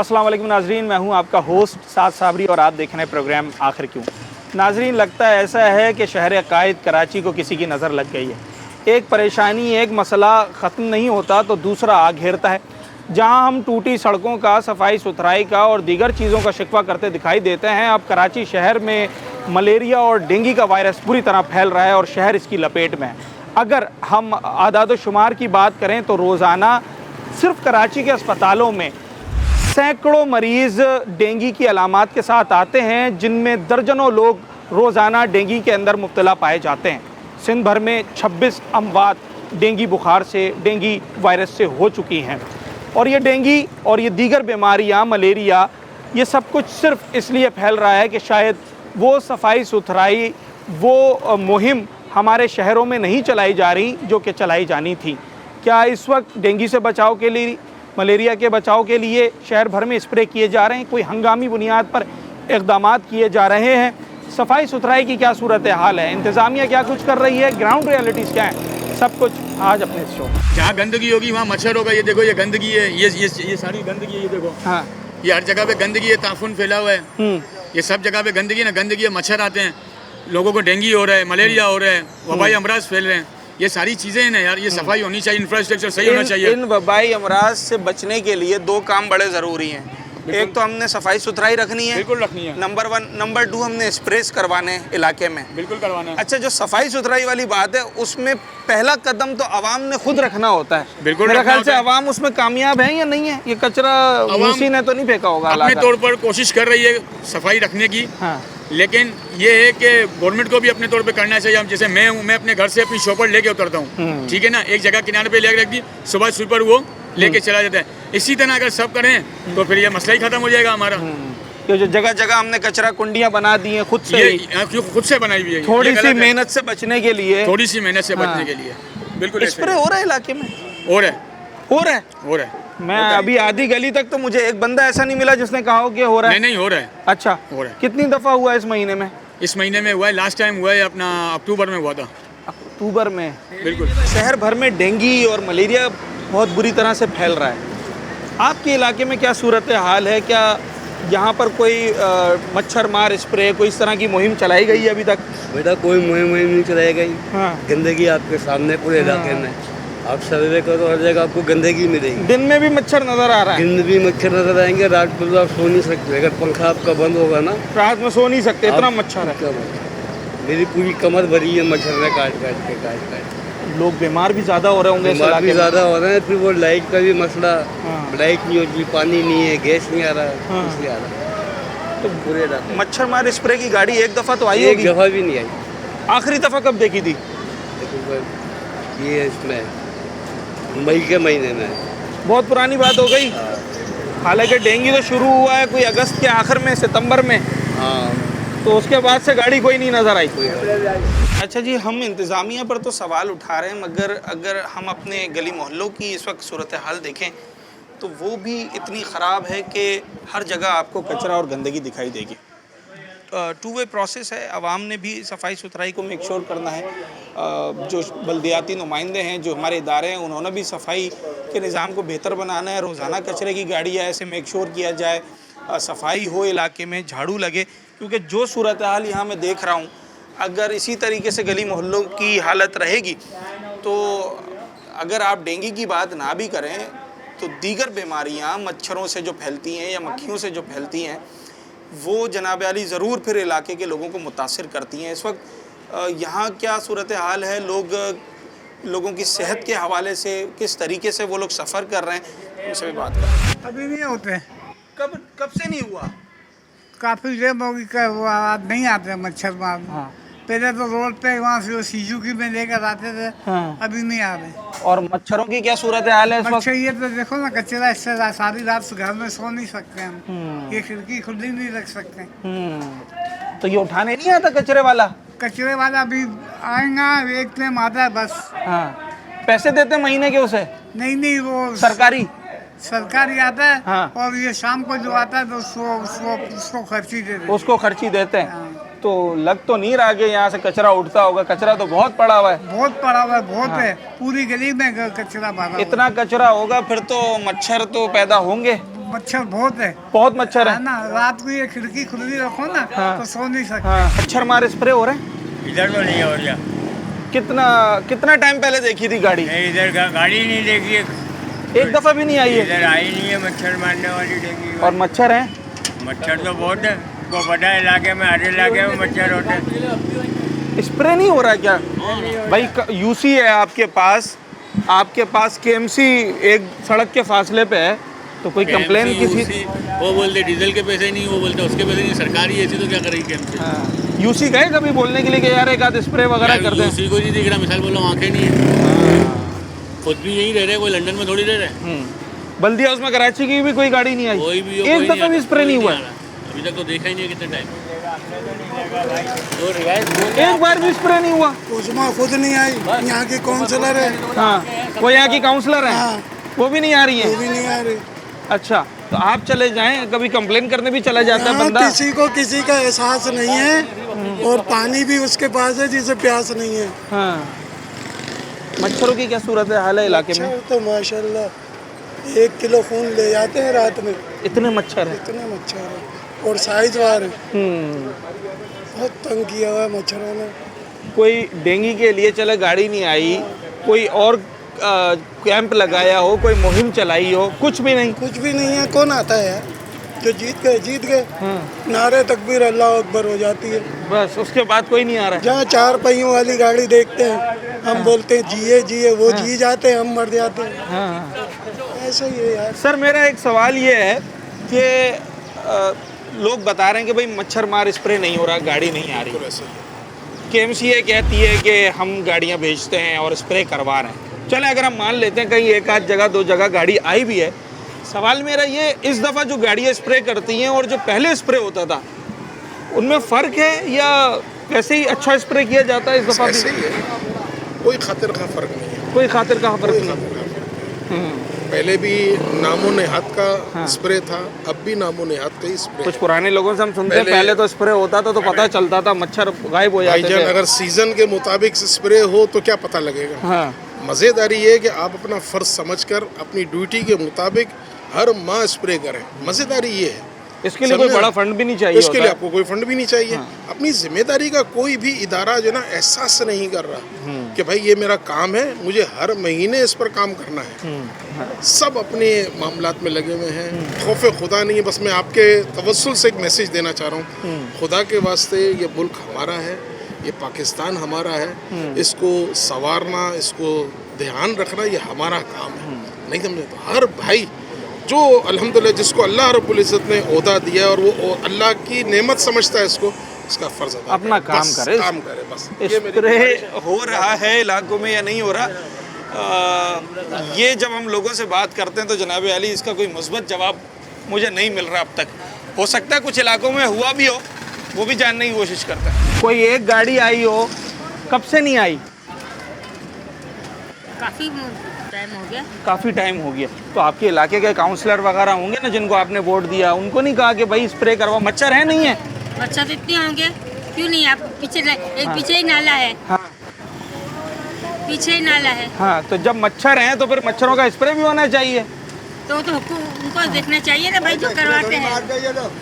अस्सलाम वालेकुम नाजरीन, मैं हूं आपका होस्ट साद साबरी और आप देख रहे हैं प्रोग्राम आखिर क्यों। नाजरीन, लगता है ऐसा है कि शहर अकायद कराची को किसी की नज़र लग गई है। एक परेशानी, एक मसला ख़त्म नहीं होता तो दूसरा आ घेरता है। जहां हम टूटी सड़कों का, सफाई सुथराई का और दीगर चीज़ों का शिकवा करते दिखाई देते हैं, अब कराची शहर में मलेरिया और डेंगू का वायरस बुरी तरह फैल रहा है और शहर इसकी लपेट में है। अगर हम आदाद शुमार की बात करें तो रोज़ाना सिर्फ कराची के अस्पतालों में सैकड़ों मरीज़ डेंगू की अलामात के साथ आते हैं, जिनमें दर्जनों लोग रोज़ाना डेंगू के अंदर मुब्तला पाए जाते हैं। सिंध भर में 26 अमवात डेंगू बुखार से, डेंगू वायरस से हो चुकी हैं। और ये डेंगू और ये दीगर बीमारियां, मलेरिया, ये सब कुछ सिर्फ इसलिए फैल रहा है कि शायद वो सफाई सुथराई, वो मुहिम हमारे शहरों में नहीं चलाई जा रही जो कि चलाई जानी थी। क्या इस वक्त डेंगू से बचाव के लिए, मलेरिया के बचाव के लिए शहर भर में स्प्रे किए जा रहे हैं? कोई हंगामी बुनियाद पर इक़दाम किए जा रहे हैं? सफाई सुथराई की क्या सूरत हाल है? इंतज़ामिया क्या कुछ कर रही है? ग्राउंड रियलिटीज़ क्या है? सब कुछ आज अपने शो। जहाँ गंदगी होगी वहाँ मच्छर होगा। ये देखो, ये गंदगी है, ये सारी गंदगी है। ये देखो, हाँ, ये हर जगह पे गंदगी है, ताफुन फैला हुआ है। ये सब जगह पे गंदगी ना, गंदगी है, मच्छर आते हैं, लोगों को डेंगू हो रहा है, मलेरिया हो रहा है, वबाई अमराज फैल रहे हैं। ये सारी चीज़ें हैं ना यार, ये सफाई होनी चाहिए, इंफ्रास्ट्रक्चर सही होना चाहिए। इन वबाई अमराज से बचने के लिए दो काम बड़े ज़रूरी हैं। एक तो हमने सफाई सुथराई रखनी है, बिल्कुल रखनी है, नंबर 1। नंबर 2, हमने स्प्रेस करवाने इलाके में, बिल्कुल करवाना है। अच्छा, जो सफाई सुथराई वाली बात है, उसमें पहला कदम तो आवाम ने खुद रखना होता है। बिल्कुल, मेरे ख्याल से आवाम उसमें कामयाब है या नहीं है? ये कचरा किसी ने तो नहीं फेंका होगा? अपने तौर पर कोशिश कर रही है सफाई रखने की, हाँ। लेकिन ये है कि गवर्नमेंट को भी अपने तौर पे करना चाहिए। जैसे मैं हूँ, मैं अपने घर से अपनी शॉपर लेके उतरता हूँ, ठीक है ना, एक जगह किनारे पे लेके रख दी, सुबह स्वीपर वो लेके चला जाता है। इसी तरह अगर सब करें तो फिर ये मसला ही खत्म हो जाएगा हमारा। कि जो जगह जगह हमने कचरा कुंडियां बना दी हैं खुद से, ये खुद से बनाई हुई है, थोड़ी सी मेहनत से बचने के लिए, थोड़ी सी मेहनत से बचने के लिए। बिल्कुल स्प्रे हो रहा है इलाके में, हो रहा है। मैं अभी आधी गली तक तो मुझे एक बंदा ऐसा नहीं मिला जिसने कहा हो कि हो रहा है। नहीं हो रहा है। अच्छा, हो रहा है। कितनी दफा हुआ इस महीने में? इस महीने में हुआ है, लास्ट टाइम हुआ है अपना अक्टूबर में हुआ था। अक्टूबर में? बिल्कुल। शहर भर में डेंगू और मलेरिया बहुत बुरी तरह से फैल रहा है। आपके इलाके में क्या सूरत हाल है? क्या यहाँ पर कोई मच्छर मार स्प्रे, कोई इस तरह की मुहिम चलाई गई है अभी तक? बेटा, कोई मुहिम नहीं चलाई गई। हाँ। गंदगी आपके सामने पूरे इलाके में, आप सर्वे करो, हर जगह आपको गंदगी मिलेगी। दिन में भी मच्छर नजर आ रहा है? दिन में भी मच्छर नजर आएंगे, रात को तो आप सो नहीं सकते। अगर पंखा आपका बंद होगा ना, रात में सो नहीं सकते, इतना मच्छर है। मेरी पूरी कमर भरी है मच्छर ने काट के। लोग बीमार भी ज़्यादा हो रहे होंगे, बीमार भी ज़्यादा हो रहे हैं। फिर वो लाइट का भी मसला, हाँ। लाइट नहीं होती, पानी नहीं है, गैस नहीं आ रहा, हाँ। इसलिए आ रहा है। तो पूरे इलाके मच्छर मार स्प्रे की गाड़ी एक दफ़ा तो आई एक होगी? दफ़ा भी नहीं आई। आखिरी दफ़ा कब देखी थी? ये इसमें मई के महीने में। बहुत पुरानी बात हो गई। हालांकि डेंगू तो शुरू हुआ है कोई अगस्त के आखिर में, सितंबर में। हाँ, तो उसके बाद से गाड़ी कोई नहीं नज़र आई। अच्छा जी, हम इंतज़ामिया पर तो सवाल उठा रहे हैं, मगर अगर हम अपने गली मोहल्लों की इस वक्त सूरत हाल देखें तो वो भी इतनी ख़राब है कि हर जगह आपको कचरा और गंदगी दिखाई देगी। टू वे प्रोसेस है। आवाम ने भी सफाई सुथराई को मेक श्योर करना है। जो बल्दियाती नुमाइंदे हैं, जो हमारे इदारे हैं, उन्होंने भी सफाई के निज़ाम को बेहतर बनाना है। रोज़ाना कचरे की गाड़ी आए, ऐसे मेक श्योर किया जाए, सफाई हो इलाके में, झाड़ू लगे। क्योंकि जो सूरत हाल यहाँ मैं देख रहा हूँ, अगर इसी तरीके से गली मोहल्लों की हालत रहेगी तो अगर आप डेंगू की बात ना भी करें तो दीगर बीमारियाँ मच्छरों से जो फैलती हैं या मक्खियों से जो फैलती हैं, वो जनाब आली ज़रूर फिर इलाके के लोगों को मुतासिर करती हैं। इस वक्त यहाँ क्या सूरत हाल है, लोगों की सेहत के हवाले से किस तरीके से वो लोग सफ़र कर रहे हैं, उनसे भी बात करें। अभी नहीं होते। कब से नहीं हुआ? काफ़ी देर होगी, वो नहीं आते मच्छर मार। हाँ। पहले तो रोड पे वहाँ से वो सीजुकी में लेकर आते थे। हाँ। अभी नहीं आ रहे। और मच्छरों की क्या सूरत हाल है इस वक्त? मच्छर ये तो देखो ना, कचरा इससे सारी रात घर में सो नहीं सकते हम। ये खिड़की खुली नहीं रख सकते। तो ये उठाने नहीं आता कचरे वाला? कचरे वाला अभी आएगा, एक टाइम आता है बस। हाँ। पैसे देते महीने के उसे? नहीं, वो सरकारी आता है। हाँ। और ये शाम को जो आता है तो उसको खर्ची देते हैं। उसको खर्ची देते हैं। हाँ। तो लग तो नहीं रहा कि यहाँ से कचरा उठता होगा। कचरा तो बहुत पड़ा हुआ है। बहुत पड़ा हुआ है, बहुत है। पूरी गली में कचरा भरा हुआ है। इतना कचरा होगा फिर तो मच्छर तो पैदा होंगे। मच्छर बहुत है बहुत मच्छर है। ना, रात को ये खिड़की खुली रखो ना हाँ। तो सो नहीं सकते। हाँ, मच्छर मार स्प्रे हो रहे हैं। इधर तो नहीं हो रहा। कितना टाइम पहले देखी थी गाड़ी? इधर गाड़ी नहीं देखी है, एक दफा भी नहीं आई है। इधर आई नहीं है मच्छर मारने वाली डेंगू। और मच्छर हैं? मच्छर तो बहुत है, को पता है इलाके में, हर इलाके में मच्छर होते हैं। स्प्रे नहीं हो रहा क्या भाई? यूसी है आपके पास केएमसी एक सड़क के फासले पे है, तो कोई कंप्लेन किसी? वो बोलते डीजल के पैसे नहीं, वो बोलते उसके पैसे नहीं, सरकारी ऐसी तो क्या करेगी केएमसी? यूसी गए कभी बोलने के लिए कि यार एक आध स्प्रे वगैरह कर दें? यूसी को नहीं दिख रहा, मिसाल बोलो आंखें नहीं है, खुद भी यहीं रह रहे, कोई लंदन में थोड़ी रह रहे। बल्दिया हाउस में कराची की भी कोई गाड़ी नहीं आई, कोई भी हो, एक कोई दफा भी आता, स्प्रे नहीं कोई हुआ आ रहा। अभी तक तो देखा ही नहीं है कितने टाइम। एक बार भी स्प्रे नहीं हुआ। उस्मा खुद नहीं आई, यहाँ की काउंसलर है, हाँ, वो यहाँ की काउंसलर है, हाँ। वो भी नहीं आ रही वो है। भी नहीं आ रही। अच्छा, तो आप चले जाएं, कभी कंप्लेन करने भी चला जाता है यहाँ बंदा। किसी को किसी का एहसास नहीं है और पानी भी उसके पास है जिसे प्यास नहीं है। हाँ, मच्छरों की क्या सूरत है हाल है इलाके में? मच्छर तो माशाल्लाह 1 किलो खून ले जाते हैं रात में, इतने मच्छर हैं। इतने मच्छर है और साइज वार है। बहुत तंग किया हुआ है मच्छरों ने। कोई डेंगू के लिए चले गाड़ी नहीं आई, कोई और कैंप लगाया हो, कोई मुहिम चलाई हो, कुछ भी नहीं। कुछ भी नहीं है। कौन आता है यार? जो जीत गए नारे तकबीर अल्लाह अकबर हो जाती है, बस उसके बाद कोई नहीं आ रहा है। जहाँ 4 पहियों वाली गाड़ी देखते हैं हम बोलते हैं जिए जिए, वो जी जाते हैं, हम मर जाते हैं। हाँ। ऐसा ही है यार। सर मेरा एक सवाल ये है कि लोग बता रहे हैं कि भाई मच्छर मार स्प्रे नहीं हो रहा, गाड़ी नहीं आ रही। केएमसी ये कहती है कि हम गाड़ियाँ भेजते हैं और स्प्रे करवा रहे हैं। चले अगर हम मान लेते हैं कहीं एक आध जगह 2 जगह गाड़ी आई भी है, सवाल मेरा ये, इस दफ़ा जो गाड़ियाँ स्प्रे करती हैं और जो पहले स्प्रे होता था उनमें फ़र्क है या वैसे ही अच्छा स्प्रे किया जाता है इस दफ़ा ऐसे भी? ही है, कोई खातिर का फर्क नहीं है। कोई खातिर का फर्क कोई नहीं। खातिर का फर्क नहीं। पहले भी नामो नेहात का स्प्रे था, अब भी नामो नेहात का ही स्प्रे कुछ है। पुराने लोगों से हम सुनते हैं पहले तो स्प्रे होता था तो पता चलता था, मच्छर गायब हो जाते भाईजान थे। अगर सीजन के मुताबिक स्प्रे हो तो क्या पता लगेगा। हाँ, मज़ेदारी ये है कि आप अपना फ़र्ज समझकर अपनी ड्यूटी के मुताबिक हर माह स्प्रे करें। मज़ेदारी ये है, इसके लिए कोई समझे? बड़ा फंड भी नहीं चाहिए इसके लिए होता है। आपको कोई फंड भी नहीं चाहिए। अपनी जिम्मेदारी का कोई भी इदारा जो ना एहसास नहीं कर रहा कि भाई ये मेरा काम है, मुझे हर महीने इस पर काम करना है। सब अपने मामलात में लगे हुए हैं, खौफ खुदा नहीं है। बस मैं आपके तवस्सुल से एक मैसेज देना चाह रहा हूँ, खुदा के वास्ते ये मुल्क हमारा है, ये पाकिस्तान हमारा है, इसको संवारना, इसको ध्यान रखना ये हमारा काम है। नहीं समझे तो हर भाई जो अल्हम्दुलिल्लाह जिसको अल्लाह रब्बुल इज़्ज़त ने ओहदा दिया और वो अल्लाह की नेमत समझता है, इसको इसका फ़र्ज़ अदा अपना करे, काम बस करे। काम करे बस। ये मेरी स्प्रे हो रहा है इलाकों में या नहीं हो रहा, ये जब हम लोगों से बात करते हैं तो जनाब अली इसका कोई मुस्बत जवाब मुझे नहीं मिल रहा अब तक। हो सकता है कुछ इलाकों में हुआ भी हो, वो भी जानने की कोशिश करते हैं। कोई एक गाड़ी आई हो, कब से नहीं आई? काफ़ी टाइम हो गया। काफ़ी टाइम हो गया। तो आपके इलाके के काउंसलर वगैरह होंगे ना जिनको आपने वोट दिया, उनको नहीं कहा कि भाई स्प्रे करवाओ? मच्छर है नहीं है? मच्छर तो इतने होंगे, क्यों नहीं? आप पीछे पीछे ही नाला है, हाँ पीछे ही नाला है, हाँ, तो जब मच्छर हैं तो फिर मच्छरों का स्प्रे भी होना चाहिए। तो उनको देखना चाहिए ना भाई जो करवाते हैं।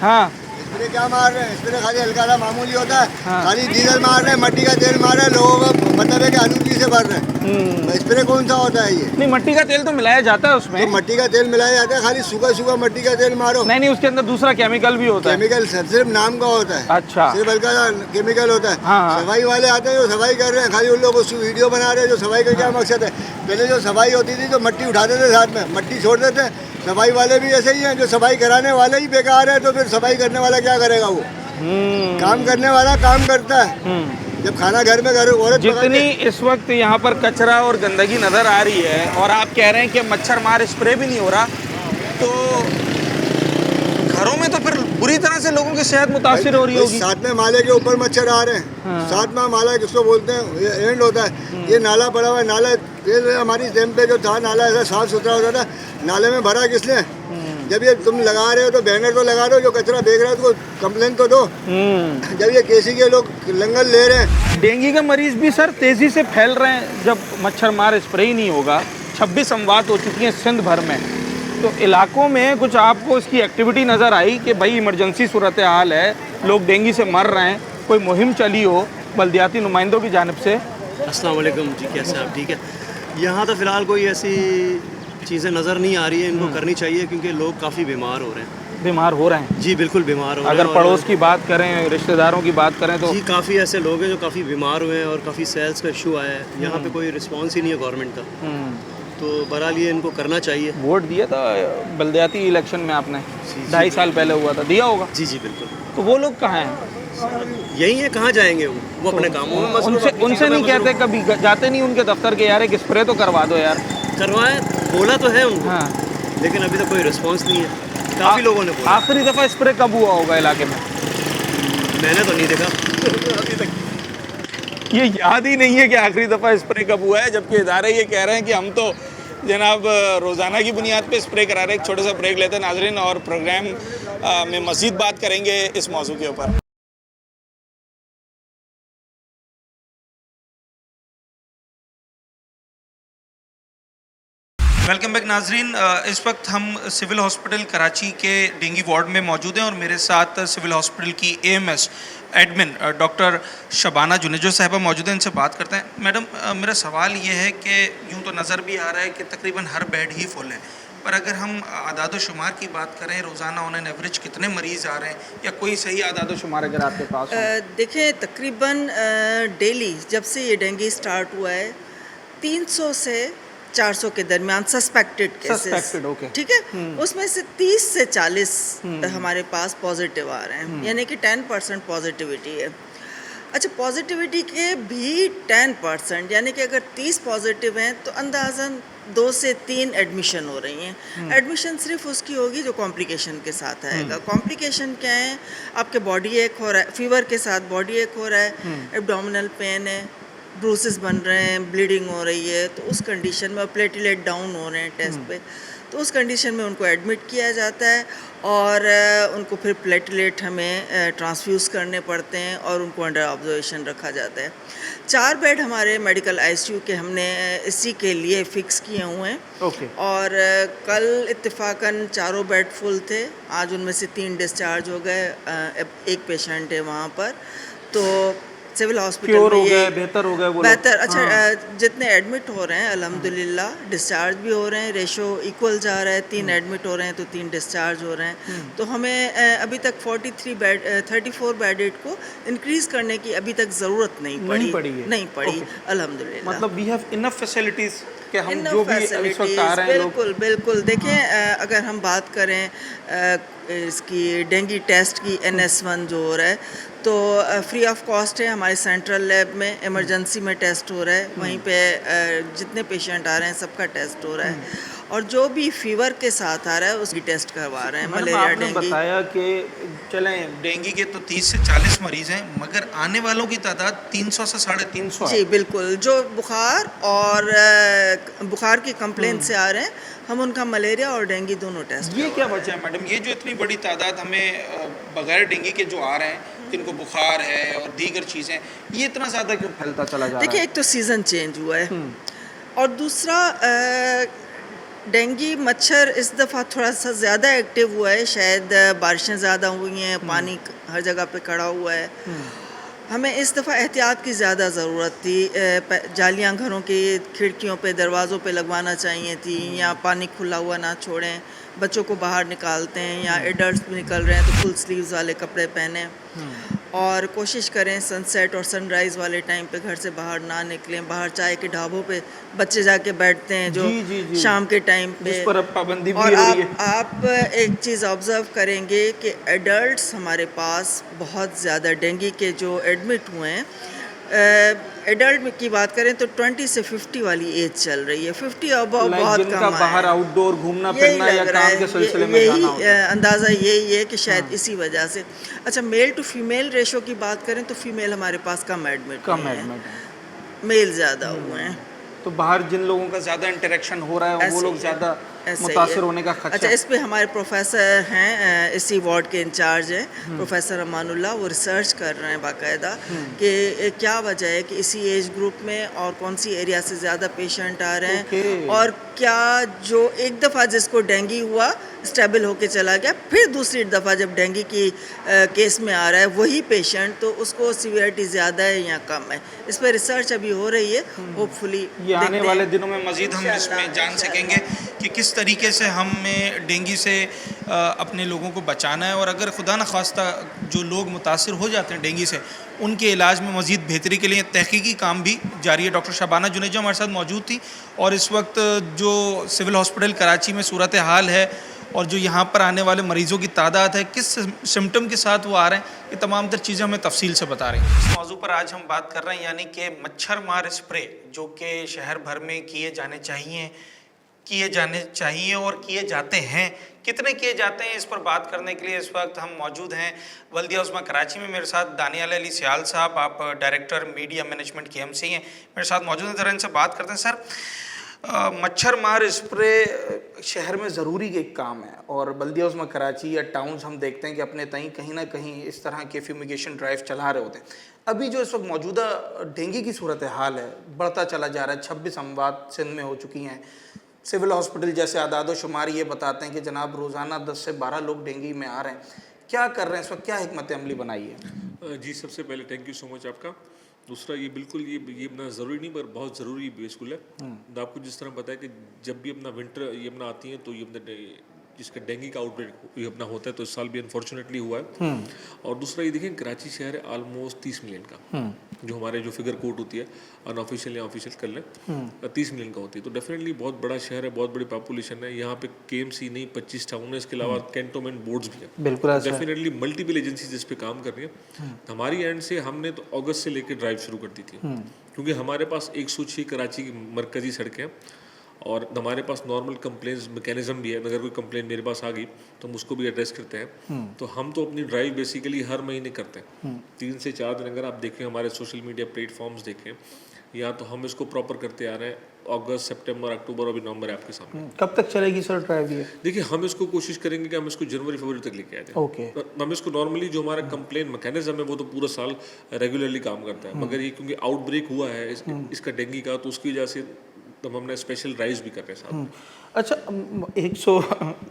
हाँ, स्प्रे क्या मार रहे हैं? स्प्रे खाली हल्का सा मामूली होता है। हाँ। खाली डीजल मार रहे हैं, मट्टी का तेल मार रहे हैं, लोगों को मतलब है कि आलूगी से भर रहे हैं। स्प्रे कौन सा होता है ये? नहीं मट्टी का तेल तो मिलाया जाता है उसमें। तो मट्टी का तेल मिलाया जाता है, खाली सूखा सूखा मट्टी का तेल मारो। नहीं नहीं, उसके अंदर दूसरा केमिकल भी होता है। केमिकल सिर्फ नाम का होता है। अच्छा। सिर्फ हल्का सा केमिकल होता है। हाँ। सफाई वाले आते हैं जो सफाई कर रहे हैं, खाली उन लोग वीडियो बना रहे हैं। जो सफाई का क्या मकसद है? पहले जो सफाई होती थी तो मट्टी उठाते थे, साथ में मट्टी छोड़ देते हैं। सफाई वाले भी ऐसे ही हैं, जो सफाई कराने वाले ही बेकार है, तो फिर सफाई करने वाला क्या करेगा? वो काम करने वाला काम करता है। जब खाना घर में घर औरत जितनी इस वक्त यहाँ पर कचरा और गंदगी नज़र आ रही है और आप कह रहे हैं कि मच्छर मार स्प्रे भी नहीं हो रहा, तो घरों में तो फिर बुरी तरह से लोगों की सेहत मुतासिर हो रही होगी। 7वें माले के ऊपर मच्छर आ रहे हैं। 7वां माला किसको बोलते हैं? ये एंड होता है। ये नाला पड़ा हुआ है। नाला ये हमारी डैम पे जो था नाला ऐसा साफ सुथरा होता था। नाले में भरा किसने? जब ये तुम लगा रहे हो तो बैनर तो लगा दो, जो कचरा फेंक रहा है उसको कंप्लेन तो दो। जब ये केसी के लोग लंगर ले रहे हैं। डेंगू के मरीज भी सर तेज़ी से फैल रहे हैं जब मच्छर मार स्प्रे ही नहीं होगा। 26 अमवात हो चुकी हैं सिंध भर में। तो इलाकों में कुछ आपको इसकी एक्टिविटी नज़र आई कि भाई इमरजेंसी सूरत हाल है, लोग डेंगू से मर रहे हैं, कोई मुहिम चली हो बल्दियाती नुमाइंदों की जानिब से? अस्सलाम वालेकुम जी, कैसे आप? ठीक है। यहाँ तो फ़िलहाल कोई ऐसी चीज़ें नज़र नहीं आ रही है, इनको करनी चाहिए क्योंकि लोग काफ़ी बीमार हो रहे हैं। बीमार हो रहे हैं? जी बिल्कुल बीमार हो रहे हैं। अगर पड़ोस की बात करें, रिश्तेदारों की बात करें तो जी काफ़ी ऐसे लोग हैं जो काफ़ी बीमार हुए हैं और काफ़ी सेल्स का इशू आया है। यहाँ पे कोई रिस्पांस ही नहीं है गवर्नमेंट का, तो बहरहाल ये इनको करना चाहिए। वोट दिया था बल्दियाती इलेक्शन में आपने? 2.5 साल पहले हुआ था, दिया होगा? जी जी बिल्कुल। तो वो लोग कहाँ हैं? यही है, कहाँ जाएंगे वो अपने कामों में मसरूफ, उनसे अपनी उनसे चीज़ों में नहीं कहते, मसरूफ। कभी जाते नहीं उनके दफ्तर के, यार एक स्प्रे तो करवा दो यार? करवाएं, बोला तो है उनको, हाँ। लेकिन अभी तक कोई रिस्पांस नहीं है। काफ़ी लोगों ने बोला। आखिरी दफ़ा स्प्रे कब हुआ होगा इलाके में? मैंने तो नहीं देखा अभी तक ये याद ही नहीं है कि आखिरी दफ़ा स्प्रे कब हुआ है, जबकि इदारे ये कह रहे हैं कि हम तो जनाब रोज़ाना की बुनियाद पे स्प्रे करा रहे हैं। एक छोटा सा ब्रेक लेते हैं नाजरीन, और प्रोग्राम में मज़ीद बात करेंगे इस मौजू के ऊपर। वेलकम बैक नाजरीन। इस वक्त हम सिविल हॉस्पिटल कराची के डेंगू वार्ड में मौजूद हैं और मेरे साथ सिविल हॉस्पिटल की AMS admin doctor Shabana Junejo साहिबा मौजूद हैं। इनसे बात करते हैं। मैडम, मेरा सवाल ये है कि यूँ तो नज़र भी आ रहा है कि तकरीबन हर बेड ही फुल है, पर अगर हम आदाद शुमार की बात करें, रोज़ाना ऑन एन एवरेज कितने मरीज़ आ रहे हैं, या कोई सही आदाद शुमार अगर आपके पास हो? देखिए, तकरीबन डेली जब से ये डेंगू स्टार्ट हुआ है 300 से 400 के दरमियान सस्पेक्टेड केसेस, ओके, ठीक है, उसमें से 30 से 40 हमारे पास पॉजिटिव आ रहे हैं, यानी कि 10% पॉजिटिविटी है। अच्छा, पॉजिटिविटी के भी 10%, यानी कि अगर 30 पॉजिटिव हैं तो अंदाज़न 2 से 3 एडमिशन हो रही हैं। एडमिशन सिर्फ उसकी होगी जो कॉम्प्लिकेशन के साथ आएगा। कॉम्प्लिकेशन क्या है? आपके बॉडी एक हो रहा है, फीवर के साथ बॉडी एक हो रहा है, एब्डोमिनल पेन है, ब्रूसेस बन रहे हैं, ब्लीडिंग हो रही है, तो उस कंडीशन में प्लेटलेट डाउन हो रहे हैं टेस्ट पे, तो उस कंडीशन में उनको एडमिट किया जाता है और उनको फिर प्लेटलेट हमें ट्रांसफ्यूज़ करने पड़ते हैं और उनको अंडर ऑब्जर्वेशन रखा जाता है। 4 बेड हमारे मेडिकल ICU के हमने इसी के लिए फ़िक्स किए हुए हैं। ओके। और कल इत्तेफाकन 4 बेड फुल थे, आज उनमें से 3 डिस्चार्ज हो गए। एक पेशेंट है वहाँ पर, तो सिविल हॉस्पिटल में हो ये गए, बेहतर हो गए, बेहतर। अच्छा, जितने एडमिट हो रहे हैं अल्हम्दुलिल्लाह, डिस्चार्ज भी हो रहे हैं, रेशो इक्वल जा रहा है, 3 एडमिट हो रहे हैं तो 3 डिस्चार्ज हो रहे हैं। तो हमें अभी तक 34 बेडेड को इंक्रीज़ करने की अभी तक ज़रूरत नहीं पड़ी अल्हम्दुलिल्लाह। मतलब वी हैव इनफ फैसिलिटीज़ कि हम जो भी इस वक्त आ रहे हैं बिल्कुल बिल्कुल। देखें, अगर हम बात करें इसकी डेंगू टेस्ट की, NS1 जो हो रहा है, तो फ्री ऑफ कॉस्ट है हमारे सेंट्रल लैब में, इमरजेंसी में टेस्ट हो रहा है, वहीं पे जितने पेशेंट आ रहे हैं सबका टेस्ट हो रहा है, और जो भी फीवर के साथ आ रहा है उसकी टेस्ट करवा रहे हैं। Malaria, dengue. बताया कि चलें डेंगू के तो 30 से 40 मरीज़ हैं, मगर आने वालों की तादाद 300 से 350 है। जी बिल्कुल, जो बुखार और बुखार की कंप्लेंट से आ रहे हैं, हम उनका मलेरिया और डेंगू दोनों टेस्ट। ये क्या वजह है मैडम, ये जो इतनी बड़ी तादाद हमें बगैर डेंगू के जो आ रहे हैं, जिनको बुखार है और दीगर चीज़ें, ये इतना ज़्यादा क्यों फैलता चला जा रहा है? देखिए, एक तो सीज़न चेंज हुआ है, और दूसरा डेंगू मच्छर इस दफ़ा थोड़ा सा ज़्यादा एक्टिव हुआ है, शायद बारिशें ज़्यादा हुई हैं, पानी हर जगह पे खड़ा हुआ है। हमें इस दफ़ा एहतियात की ज़्यादा ज़रूरत थी। जालियाँ घरों की खिड़कियों पे, दरवाज़ों पे लगवाना चाहिए थी, या पानी खुला हुआ ना छोड़ें। बच्चों को बाहर निकालते हैं या एडल्ट्स भी निकल रहे हैं तो फुल स्लीव्स वाले कपड़े पहने, और कोशिश करें सनसेट और सनराइज़ वाले टाइम पे घर से बाहर ना निकलें। बाहर चाय के ढाबों पे बच्चे जाके बैठते हैं जो जी। शाम के टाइम पे, जिस पर अब पाबंदी भी और हो रही है। आप एक चीज़ ऑब्ज़र्व करेंगे कि एडल्ट्स हमारे पास बहुत ज़्यादा डेंगू के जो एडमिट हुए हैं, एडल्ट की बात करें तो 20 से 50 वाली एज चल रही है। 50 अबव बहुत कम है। बाहर आउटडोर घूमना फिरना या काम के सिलसिले में जाना होता है। अंदाज़ा यही है कि शायद इसी वजह से। अच्छा, मेल टू फीमेल रेशो की बात करें तो फीमेल हमारे पास कम एडमिट है, मेल ज़्यादा हुए हैं। तो बाहर जिन लोगों का ज़्यादा इंटरेक्शन हो रहा है वो लोग ज़्यादा ऐसे ही मुतासिर है। होने का खदशा। अच्छा, इस पे हमारे प्रोफेसर हैं, इसी वार्ड के इंचार्ज हैं, प्रोफेसर अमानुल्लाह, वो रिसर्च कर रहे हैं बाकायदा कि क्या वजह है कि इसी एज ग्रुप में और कौन सी एरिया से ज़्यादा पेशेंट आ रहे हैं, और क्या जो एक दफ़ा जिसको डेंगू हुआ स्टेबल होके चला गया, फिर दूसरी दफ़ा जब डेंगू की केस में आ रहा है वही पेशेंट, तो उसको सीवियरिटी ज़्यादा है या कम है। इस पर रिसर्च अभी हो रही है, होपफुली ये आने वाले दिनों में मज़ीद हम इसमें जान सकेंगे कि किस तरीके से हमें डेंगू से अपने लोगों को बचाना है, और अगर खुदा न खास्ता जो लोग मुतासिर हो जाते हैं डेंगू से, उनके इलाज में मज़ीद बेहतरी के लिए तहकीकी काम भी जारी है। डॉक्टर शबाना जुनेजा हमारे साथ मौजूद थी, और इस वक्त जो सिविल हॉस्पिटल कराची में सूरत हाल है और जो यहाँ पर आने वाले मरीज़ों की तादाद है, किस सिम्टम के साथ वो आ रहे हैं, ये तमाम तर चीज़ें हमें तफसील से बता रहे हैं। इस मौजू पर आज हम बात कर रहे हैं, यानी कि मच्छर मार स्प्रे जो कि शहर भर में किए जाने चाहिए और किए जाते हैं, कितने किए जाते हैं, इस पर बात करने के लिए इस वक्त हम मौजूद हैं बल्दिया उस्मा कराची में। मेरे साथ दानियाल अली सियाल साहब, आप डायरेक्टर मीडिया मैनेजमेंट KMC हैं, मेरे साथ मौजूद हैं। ज़रा इनसे बात करते हैं। सर, मच्छर मार स्प्रे शहर में ज़रूरी एक काम है, और बल्दिया उस्मा कराची या टाउन्स हम देखते हैं कि अपने तई कहीं ना कहीं इस तरह के फ्यूमिगेशन ड्राइव चला रहे होते हैं। अभी जो इस वक्त मौजूदा डेंगू की सूरत हाल है, बढ़ता चला जा रहा है, 26 अमवात सिंध में हो चुकी हैं। सिविल हॉस्पिटल जैसे आदाद शुमार ये बताते हैं कि जनाब रोज़ाना 10 से 12 लोग डेंगू में आ रहे हैं। क्या कर रहे हैं इस वक्त, क्या हिकमत अमली बनाई है? जी, सबसे पहले थैंक यू सो मच आपका। दूसरा, ये बिल्कुल ये अपना ज़रूरी नहीं पर बहुत ज़रूरी बेसिकल है। तो आपको जिस तरह पता है कि जब भी अपना विंटर ये अपना आती है तो ये अपना जिसका डेंगू का आउटब्रेक ये अपना होता है, तो इस साल भी अनफॉर्चुनेटली हुआ है। और दूसरा ये देखें, कराची शहर है ऑलमोस्ट 30 मिलियन का, जो हमारे जो फिगर कोट होती है अनऑफिशियल या ऑफिशियल कर लें 30 मिलियन का होती है, तो डेफिनेटली बहुत बड़ा शहर है, बहुत बड़ी पॉपुलेशन है। यहाँ पे KMC नहीं 25 टाउन है, इसके अलावा कैंटोनमेंट बोर्ड्स भी हैं। बिल्कुल, डेफिनेटली मल्टीपल एजेंसीज इस पे काम कर रही है। हमारी एंड से हमने तो अगस्त से लेकर ड्राइव शुरू कर दी थी, क्योंकि हमारे पास 106 कराची की मरकजी सड़कें हैं, और हमारे पास नॉर्मल कंप्लेंट्स मैकेनिज्म भी है। अगर कोई कंप्लेंट मेरे पास आ गई तो हम उसको भी एड्रेस करते हैं। तो हम तो अपनी ड्राइव बेसिकली हर महीने करते हैं, 3 से 4 दिन। अगर आप देखें हमारे सोशल मीडिया प्लेटफॉर्म्स देखें, या तो हम इसको प्रॉपर करते आ रहे हैं। अगस्त, सितंबर, अक्टूबर और अभी नवंबर है आपके सामने। कब तक चलेगी सर ड्राइव ये? देखिए, हम इसको कोशिश करेंगे कि हम इसको जनवरी फरवरी तक लेके आए थे। ओके। हम इसको नॉर्मली जो हमारा कंप्लेंट मैकेनिज्म है वो तो पूरा साल रेगुलरली काम करता है, मगर ये क्योंकि आउटब्रेक हुआ है इसका डेंगू का, तो उसकी वजह से तो हमने स्पेशल ड्राइव्स भी कर रहे हैं साथ। अच्छा,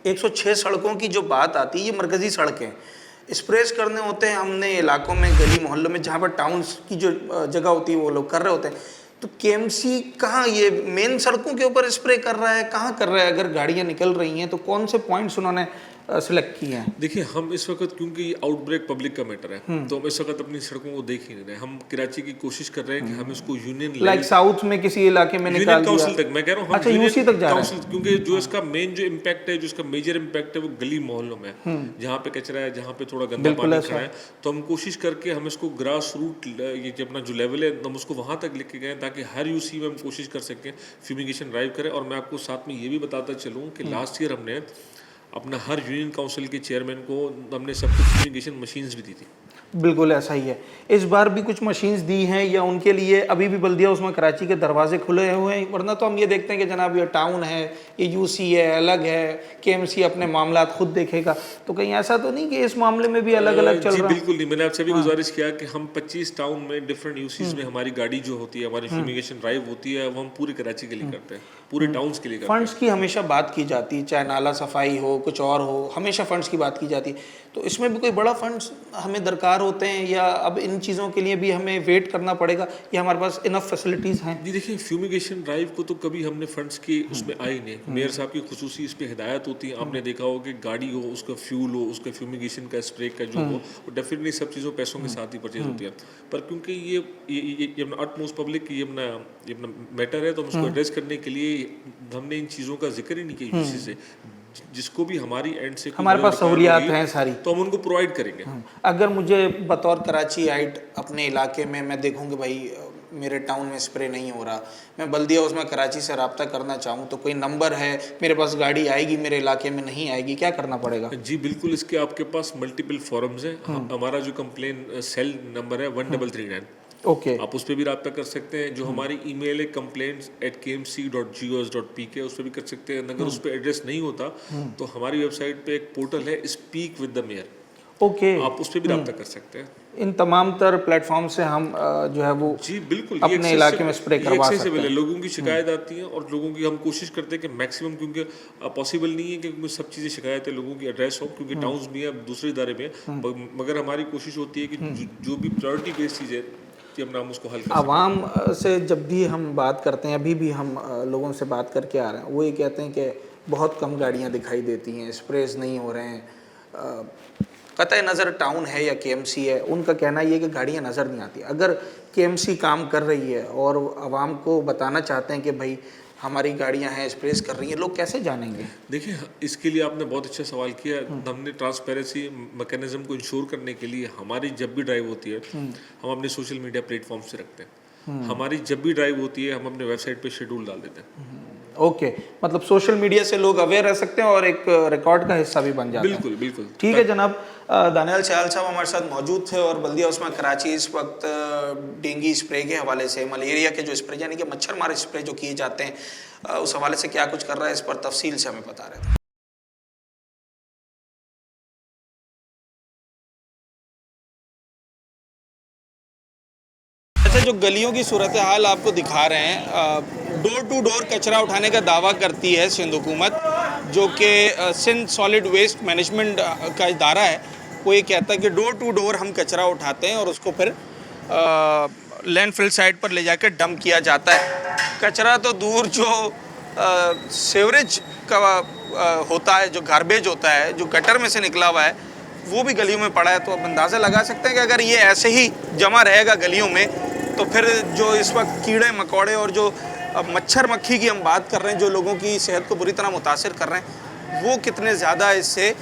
106 सड़कों की जो बात आती है, ये मरकजी सड़कें स्प्रेस करने होते हैं हमने इलाकों में, गली मोहल्लों में, जहाँ पर टाउन्स की जो जगह होती है वो लोग कर रहे होते हैं। तो KMC कहाँ ये मेन सड़कों के ऊपर स्प्रे कर रहा है, कहाँ कर रहा है? अगर गाड़ियाँ निकल रही हैं तो कौन से पॉइंट्स उन्होंने सिलेक्ट किए हैं? देखिए, हम इस वक्त क्योंकि आउटब्रेक पब्लिक का मैटर है, तो हम इस वक्त अपनी सड़कों को देख ही नहीं रहे। हम कराची की कोशिश कर रहे हैं कि हम इसको यूनियन लाइक साउथ में किसी इलाके में निकाल दिया, काउंसिल तक मैं कह रहा हूँ। अच्छा, यूसी तक जा रहा है, क्योंकि जो इसका मेन जो इम्पैक्ट है, जो इसका मेजर इम्पैक्ट है वो गली मोहल्लों में, जहाँ पे कचरा है, जहाँ पे थोड़ा गंदा पानी खड़ा है, तो हम कोशिश करके हम इसको ग्रास रूट ये अपना जो लेवल है हम उसको वहाँ तक लेके गए, ताकि हर UC में हम कोशिश कर सकें फ्यूमिगेशन ड्राइव करें। और मैं आपको साथ में ये भी बताता चलूँ कि लास्ट ईयर हमने अपना हर यूनियन काउंसिल के चेयरमैन को हमने सब कुछ फ्यूमिगेशन मशीन्स भी दी थी। बिल्कुल ऐसा ही है। इस बार भी कुछ मशीन्स दी हैं या उनके लिए अभी भी बल्दिया उस्मा कराची के दरवाजे खुले हुए हैं? वरना तो हम ये देखते हैं कि जनाब ये टाउन है, ये UC है, अलग है, KMC अपने मामला खुद देखेगा। तो कहीं ऐसा तो नहीं कि इस मामले में भी अलग अलग चल रहा है? बिल्कुल नहीं। मैंने आपसे भी गुजारिश किया कि हम 25 टाउन में डिफरेंट UCs में हमारी गाड़ी जो होती है, हमारी फ्यूमिगेशन ड्राइव होती है, वो हम पूरे कराची के लिए करते हैं, पूरे टाउन्स के लिए करते हैं। फंड्स की हमेशा बात की जाती है, चाहे नाला सफाई हो, कुछ और हो, हमेशा फंड्स की बात की जाती है। तो इसमें भी कोई बड़ा फंड्स हमें दरकार होते हैं, या अब इन चीज़ों के लिए भी हमें वेट करना पड़ेगा, या हमारे पास इनफ फैसिलिटीज़ हैं? जी देखिए, फ्यूमिगेशन ड्राइव को तो कभी हमने फंड्स की उसमें आई नहीं। मेयर साहब की खुसूसी इस पे हिदायत होती है। आपने देखा हो कि गाड़ी हो, उसका फ्यूल हो, उसका फ्यूमिगेशन का स्प्रे का जो हो, वो डेफिनेटली सब चीज़ों पैसों के साथ ही परचेज होती है। पर क्योंकि ये अपना अटमोस्ट पब्लिक ये अपना मैटर है, तो हम उसको एड्रेस करने के लिए हमने इन चीज़ों का जिक्र ही नहीं किया UC से। जिसको भी हमारी एंड से हमारे पास सहूलियात हैं सारी, तो हम उनको प्रोवाइड करेंगे। अगर मुझे बतौर कराची आइट अपने इलाके में मैं देखूँ कि भाई मेरे टाउन में स्प्रे नहीं हो रहा, मैं बल्दिया उसमें कराची से रब्ता करना चाहूँ, तो कोई नंबर है मेरे पास, गाड़ी आएगी मेरे इलाके में, नहीं आएगी, क्या करना पड़ेगा? जी बिल्कुल, इसके आपके पास मल्टीपल फॉरम्स हैं। हमारा जो कंप्लेन सेल नंबर है 1339। ओके। आप उस पर भी रब्ता कर सकते हैं। जो हमारी ईमेल है complaints@kmc.gov.pk उस पर भी कर सकते हैं। अगर उस पर एड्रेस नहीं होता तो हमारी वेबसाइट पे एक पोर्टल है speak with the mayor, okay, आप उस पर भी रब्ता कर सकते हैं। इन तमाम तर प्लेटफॉर्म से हम जो है वो जी बिल्कुल अपने इलाके में स्प्रे करवा सकते हैं। लोगों की शिकायत आती है और लोगों की हम कोशिश करते हैं कि मैक्सिमम, क्योंकि पॉसिबल नहीं है कि सब चीज़ें शिकायतें लोगों की एड्रेस हो, क्योंकि टाउन्स भी हैं, दूसरे इदारे में, मगर हमारी कोशिश होती है कि जो भी प्रायोरिटी बेस्ड चीज़ें कि हम उसको हल कर सकें। आवाम से जब भी हम बात करते हैं, अभी भी हम लोगों से बात करके आ रहे हैं, वो ये कहते हैं कि बहुत कम गाड़ियाँ दिखाई देती हैं, स्प्रेज नहीं हो रहे हैं। कतई नज़र टाउन है या केएमसी है, उनका कहना ये है कि गाड़ियाँ नज़र नहीं आती। अगर केएमसी काम कर रही है और आवाम को बताना चाहते हैं कि भाई हमारी गाड़ियाँ हैं, स्प्रेस कर रही हैं, लोग कैसे जानेंगे? देखिए, इसके लिए आपने बहुत अच्छा सवाल किया। हमने ट्रांसपेरेंसी मैकेनिज्म को इंश्योर करने के लिए हमारी जब भी ड्राइव होती है हम अपने सोशल मीडिया प्लेटफॉर्म से रखते हैं। हमारी जब भी ड्राइव होती है हम अपने वेबसाइट पे शेड्यूल डाल देते हैं। ओके, मतलब सोशल मीडिया से लोग अवेयर रह सकते हैं और एक रिकॉर्ड का हिस्सा भी बन जाता है। बिल्कुल बिल्कुल। ठीक है जनाब, दानियाल चहल साहब हमारे साथ मौजूद थे और बल्दिया उस्मा कराची इस वक्त डेंगू स्प्रे के हवाले से, मलेरिया के जो स्प्रे यानी कि मच्छर मार स्प्रे जो किए जाते हैं, उस हवाले से क्या कुछ कर रहा है, इस पर तफसील से हमें बता रहे थे। अच्छा, जो गलियों की सूरत हाल आपको दिखा रहे हैं, डोर टू डोर कचरा उठाने का दावा करती है सिंध हुकूमत, जो कि सिंध सॉलिड वेस्ट मैनेजमेंट का इदारा है। वो ये कहता है कि डोर टू डोर हम कचरा उठाते हैं और उसको फिर लैंडफिल साइट पर ले जाकर डंप किया जाता है। कचरा तो दूर, जो सीवरेज का होता है, जो गार्बेज होता है, जो गटर में से निकला हुआ है, वो भी गलियों में पड़ा है। तो अब अंदाज़ा लगा सकते हैं कि अगर ये ऐसे ही जमा रहेगा गलियों में, तो फिर जो इस वक्त कीड़े मकोड़े और जो मच्छर मक्खी की हम बात कर रहे हैं, जो लोगों की सेहत को बुरी तरह मुतासिर कर रहे हैं, वो कितने ज़्यादा इससे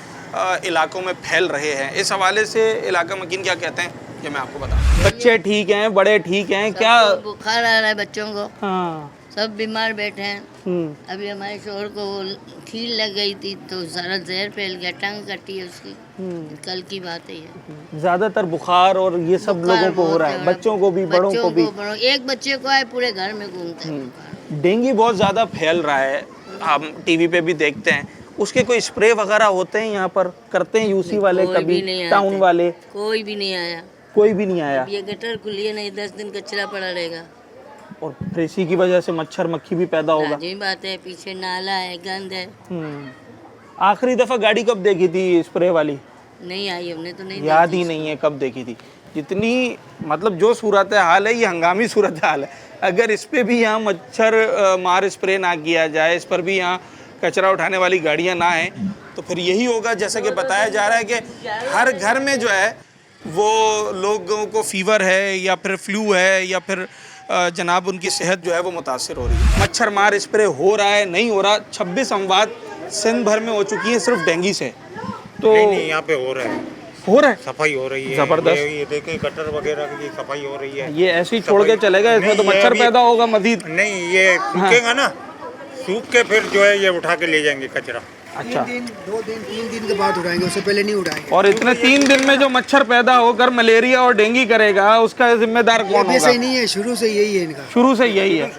इलाकों में फैल रहे हैं। इस हवाले से इलाका मकीन क्या कहते हैं ये मैं आपको बताऊँ। बच्चे ठीक हैं, बड़े ठीक हैं, क्या बुखार आ रहा है बच्चों को? हाँ, सब बीमार बैठे हैं। अभी हमारे शोहर को खील लग गई थी तो सारा जहर फैल गया, टंग कटी है उसकी। कल की बात है ये। ज़्यादातर बुखार और ये सब लोगों को हो रहा है, बच्चों को भी, बड़ों को भी। एक बच्चे को आए, पूरे घर में घूमते हैं। डेंगू बहुत ज़्यादा फैल रहा है, हम टीवी पे भी देखते हैं। उसके कोई स्प्रे वगैरह होते हैं यहाँ पर, करते हैं यूसी वाले, कभी टाउन वाले? कोई भी नहीं आया, कोई भी नहीं आया। ये गटर खुली है, नहीं 10 दिन कचरा पड़ा रहेगा और फिर इसी की वजह से मच्छर मक्खी भी पैदा होगा। यही बात है, पीछे नाला है, गंद है। आखिरी दफ़ा गाड़ी कब देखी थी स्प्रे वाली? नहीं आई, हमने तो नहीं याद ही नहीं है कब देखी थी। जितनी मतलब जो सूरत हाल है, ये हंगामी सूरत हाल है। अगर इस पे भी यहाँ मच्छर मार स्प्रे ना किया जाए, इस पर भी यहाँ कचरा उठाने वाली गाड़ियाँ ना आए, तो फिर यही होगा जैसा कि बताया जा रहा है कि हर घर में जो है वो लोगों को फीवर है या फिर फ्लू है या फिर जनाब उनकी सेहत जो है वो मुतासिर हो रही है। मच्छर मार स्प्रे हो रहा है, नहीं हो रहा, 26 अमवात सिंध भर में हो चुकी है सिर्फ डेंगू से। तो नहीं, यहाँ पे हो रहा है, सफाई हो रही है, जबरदस्त। ये देखें गटर वगैरह की सफाई हो रही है। ये ऐसे ही छोड़ के चलेगा, इसमें तो मच्छर पैदा होगा मजीद। नहीं, ये सूखेगा ना, सूख के फिर जो है ये उठा के ले जाएंगे कचरा। अच्छा, 2 दिन 3 दिन के बाद उठाएंगे, उससे पहले नहीं उठाएंगे। और इतने 3 दिन में जो मच्छर पैदा होकर मलेरिया और डेंगू करेगा, उसका जिम्मेदार कौन होगा? सही नहीं है, शुरू से यही है इनका, शुरू से यही है।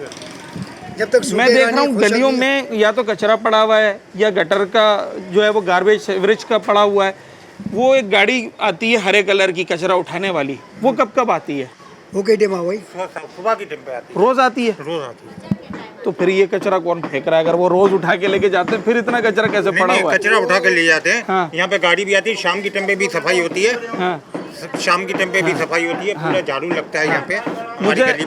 जब तक मैं देख रहा हूँ गलियों में या तो कचरा पड़ा हुआ है या गटर का जो है वो गार्बेज सीवरेज का पड़ा हुआ है। वो एक गाड़ी आती है हरे कलर की कचरा उठाने वाली, वो कब कब आती है? वो कई टाइम वही सुबह की टाइम पे आती है। रोज आती है? रोज आती है। तो फिर ये कचरा कौन फेंक रहा है? अगर वो रोज उठा के लेके जाते हैं, फिर इतना कचरा कैसे पड़ा हुआ है? कचरा उठा के ले जाते हैं। हाँ। यहाँ पे गाड़ी भी आती है, शाम की टाइम पे भी सफाई होती है। हाँ। शाम की टाइम पे भी सफाई होती है, पूरा झाड़ू लगता है यहाँ पे।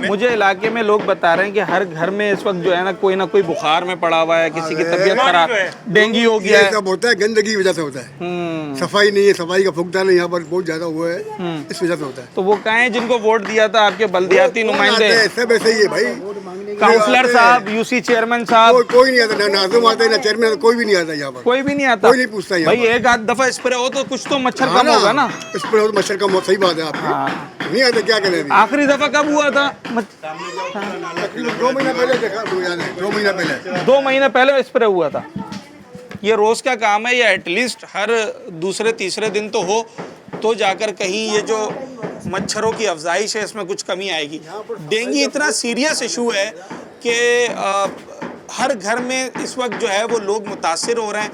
मुझे इलाके में लोग बता रहे हैं कि हर घर में इस वक्त जो है ना कोई बुखार में पड़ा हुआ है, किसी की तबीयत खराब, डेंगू हो गया है। सब होता है गंदगी की वजह से होता है, सफाई नहीं है, सफाई का फुकदान यहाँ पर बहुत ज्यादा हुआ है, इस वजह से होता है। तो वो कहाँ है जिनको वोट दिया था आपके बल्दियाती नुमाइंदे? सब ऐसे ही है भाई, काउंसलर साहब, यूसी चेयरमैन साहब, कोई नहीं आता, ना नाज़िम आता है ना चेयरमैन, कोई भी नहीं आता यहाँ पर, कोई भी नहीं आता, कोई नहीं पूछता भाई। एक आध दफा स्प्रे हो तो कुछ तो मच्छर कम होगा ना? स्प्रे हो तो मच्छर कम हो, सही बात है आपकी। नहीं आता, क्या करें? आखिरी दफा कब हुआ था? तकरीबन 2 महीना पहले देखा, 2 महीना पहले, 2 महीने पहले स्प्रे हुआ था। ये रोज का काम है, या एटलीस्ट हर दूसरे तीसरे दिन तो हो, तो जाकर कहीं ये जो मच्छरों की अफजाइश है इसमें कुछ कमी आएगी। डेंगू इतना सीरियस इशू है कि हर घर में इस वक्त जो है वो लोग मुतासिर हो रहे हैं।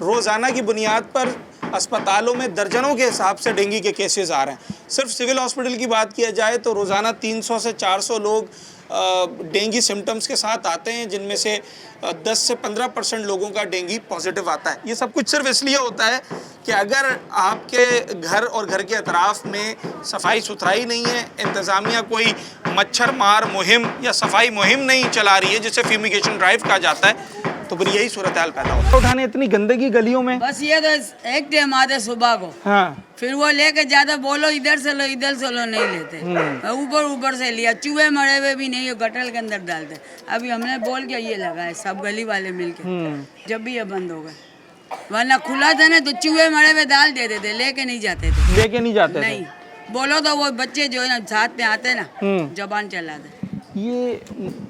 रोज़ाना की बुनियाद पर अस्पतालों में दर्जनों के हिसाब से डेंगू के केसेस आ रहे हैं। सिर्फ सिविल हॉस्पिटल की बात किया जाए तो रोज़ाना 300 से 400 लोग डेंगू सिम्टम्स के साथ आते हैं, जिनमें से 10 से 15% लोगों का डेंगू पॉजिटिव आता है। ये सब कुछ सिर्फ इसलिए होता है कि अगर आपके घर और घर के अतराफ में सफाई सुथराई नहीं है, इंतज़ामिया कोई मच्छर मार मुहिम या सफाई मुहिम नहीं चला रही है, जिसे फ्यूमिगेशन ड्राइव कहा जाता है, तो फिर यही सूरत हाल पैदा होता है। उठाने इतनी गंदगी गलियों में, बस ये तो एक टाइम आते सुबह को, हाँ, फिर वो लेके जाते, बोलो इधर से लो नहीं लेते, ऊपर से लिया, चूहे मरे हुए भी नहीं, गटल के अंदर डालते। अभी हमने बोल के ये लगा है सब गली वाले मिलके, जब भी ये बंद हो गए, वरना खुला था ना तो चूहे मरे हुए डाल देते थे, लेके नहीं जाते थे। नहीं बोलो तो वो बच्चे जो है ना साथ में आते ना जबान चलाते। ये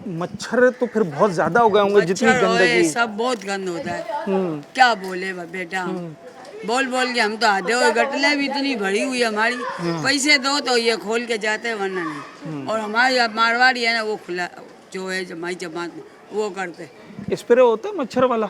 मच्छर तो फिर बहुत ज्यादा हो गए होंगे, जितनी गंदगी, सब बहुत गंद होता है। क्या बोले बेटा, बोल के हम तो आधे हो, गटले भी इतनी भरी हुई हमारी, पैसे दो तो ये खोल के जाते, वरना नहीं। और हमारी मारवाड़ी है ना, वो खुला जो है जमाई जमात में वो करते। स्प्रे होता है मच्छर वाला,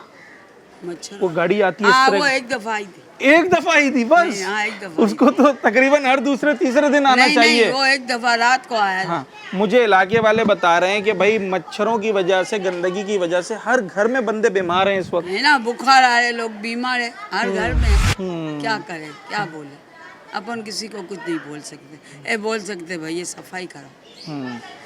मच्छर वो गाड़ी आती है, वो एक दफा आई थी, एक दफा आई थी बस। एक दफा उसको तो तकरीबन हर दूसरे तीसरे दिन आना चाहिए। नहीं, वो एक दफा रात को आया। हाँ, मुझे इलाके वाले बता रहे हैं कि भाई मच्छरों की वजह से, गंदगी की वजह से हर घर में बंदे बीमार हैं इस वक्त, है ना, बुखार आ रहे, लोग बीमार है हर घर में। क्या करें, क्या बोले, अपन किसी को कुछ नहीं बोल सकते। बोल सकते भाई ये सफाई करो।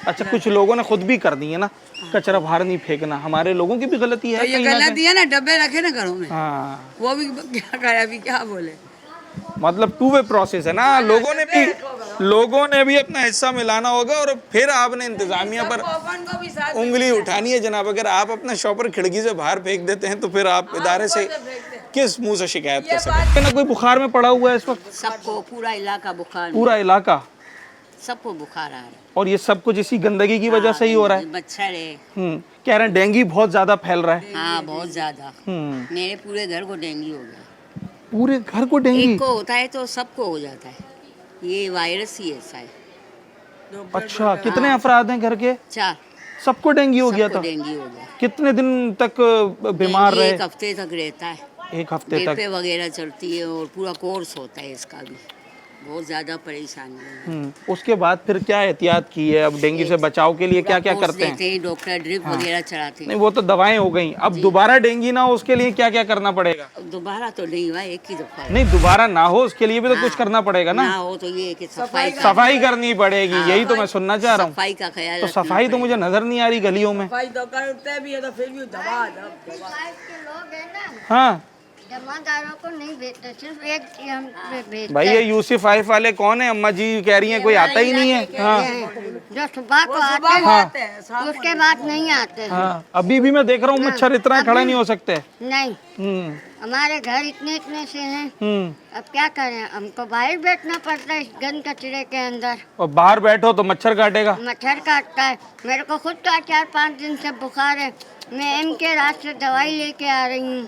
अच्छा, कुछ लोगों ने खुद भी कर दी है ना, कचरा बाहर नहीं फेंकना, हमारे लोगों की भी गलती है। तो ये गलती है ना, डब्बे रखे ना घरों में, हाँ, वो भी क्या करे, अभी क्या बोले, मतलब 2 वे प्रोसेस है ना। लोगों ने भी अपना हिस्सा मिलाना होगा, और फिर आपने इंतजामिया पर उंगली उठानी है। जनाब, अगर आप अपना शॉपर खिड़की से बाहर फेंक देते हैं तो फिर आप इदारे से किस मुंह से शिकायत कर सकते हैं? कोई बुखार में पड़ा हुआ है इस वक्त? सबको, पूरा इलाका बुखार, पूरा इलाका सबको बुखार आ रहा है। और ये सब कुछ इसी गंदगी की वजह से ही हो रहा है। मच्छर है, कह रहे हैं डेंगू बहुत ज्यादा फैल रहा है। हाँ, बहुत ज्यादा। मेरे पूरे घर को डेंगू हो गया। पूरे घर को डेंगू? एक को होता है तो सबको हो जाता है, ये वायरस ही ऐसा है। अच्छा, कितने अफराद हैं घर के? 4। सबको डेंगू हो गया था? डेंगू हो गया। कितने दिन तक बीमार रहे? 1 हफ्ते तक रहता है। 1 हफ्ते तक वगैरह चढ़ती है और पूरा कोर्स होता है इसका भी, बहुत ज्यादा परेशानी है। उसके बाद फिर क्या एहतियात की है? अब डेंगू से बचाव के लिए क्या क्या करते हैं? डॉक्टर ड्रिप वगैरह चढ़ाते हैं। नहीं, वो तो दवाएं हो गई। अब दोबारा डेंगू ना हो उसके लिए क्या क्या करना पड़ेगा? दोबारा तो नहीं हुआ, एक ही दफा। नहीं, दोबारा ना हो उसके लिए भी तो कुछ करना पड़ेगा ना हो तो ये कि सफाई करनी पड़ेगी। यही तो मैं सुनना चाह रहा हूँ, सफाई का ख्याल। तो सफाई तो मुझे नजर नहीं आ रही गलियों में। सफाई तो करते भी है तो फिर भी दवा। हाँ, जमादारों को नहीं भेजते, सिर्फ एक हम भेजते। भाई ये यूसी5 वाले कौन है? अम्मा जी कह रही हैं कोई आता ही नहीं है। हाँ, जो सुबह को आते हैं, उसके बाद नहीं आते। हाँ, अभी भी मैं देख रहा हूँ मच्छर इतना खड़ा नहीं हो सकते। नहीं, हमारे घर इतने से हैं। अब क्या करें, हमको बाहर बैठना पड़ता है इस गंद कचरे के अंदर। और बाहर बैठो तो मच्छर काटेगा? मच्छर काटता है। मेरे को खुद तो 4-5 दिन से बुखार है। मैं MK रात से दवाई लेके आ रही हूँ।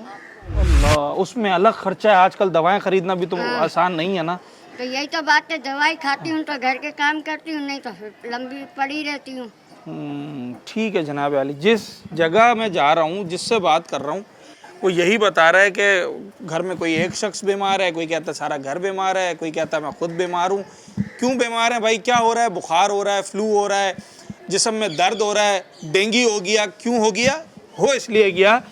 उसमें अलग खर्चा है, आजकल दवाएं खरीदना भी तो आसान नहीं है ना। तो यही तो बात है, दवाई खाती हूँ तो घर के काम करती हूँ, नहीं तो फिर लंबी पड़ी रहती हूँ। ठीक है जनाब आली, जिस जगह मैं जा रहा हूँ, जिससे बात कर रहा हूँ, वो यही बता रहा है कि घर में कोई एक शख्स बीमार है, कोई कहता है सारा घर बीमार है, कोई कहता है मैं खुद बीमार हूँ। क्यों बीमार है भाई? क्या हो रहा है? बुखार हो रहा है, फ्लू हो रहा है, जिस्म में दर्द हो रहा है, डेंगू हो गया। क्यों हो गया? हो इसलिए गया